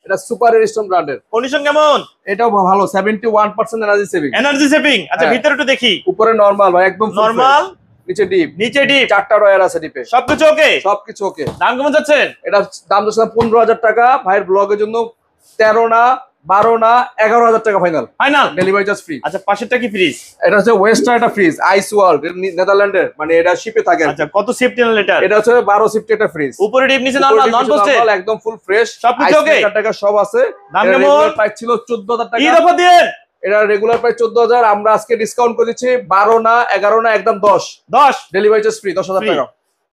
এটা super stone ব্র্যান্ডের। Condition কেমন? এটাও ভালো, 71% এনার্জি সেভিং। Energy saving. আচ্ছা ভিতরে একটু দেখি। উপরে নরমাল ভাই, একদম নরমাল, নিচে ডিপ। নিচে ডিপ, 4টা ডয়ার আছে ডিপে। সবকিছু ওকে, সবকিছু ওকে। দাম কেমন যাচ্ছেন? এটা দাম যাচ্ছে 15,000 টাকা। ভাইয়ের ব্লগের জন্য 13 না 12 না 11,000 টাকা final. Final delivery charge free. আচ্ছা পাশেরটা কি ফ্রিজ? এটা হচ্ছে ওয়েস্টার্ন একটা ফ্রিজ, আইস ওয়ার্ল্ড, নেদারল্যান্ডের, মানে এটা শিপে থাকে। আচ্ছা কত সেফটি লিটার? এটা হচ্ছে 12 সিফটি একটা ফ্রিজ। উপরে ডিপ, নিচে নরমাল, নন পোস্টেড, একদম ফুল ফ্রেশ, সবকিছু ওকে। টাকা সব আছে। দাম কেমন? রেগুলার প্রাইস ছিল 14,000 টাকা। এই দফা দিয়ে এটা রেগুলার প্রাইস 14,000, আমরা আজকে ডিসকাউন্ট করে দিচ্ছি 12 না 11 না একদম 10 10 ডেলিভারি চার্জ ফ্রি, 10,000 টাকা।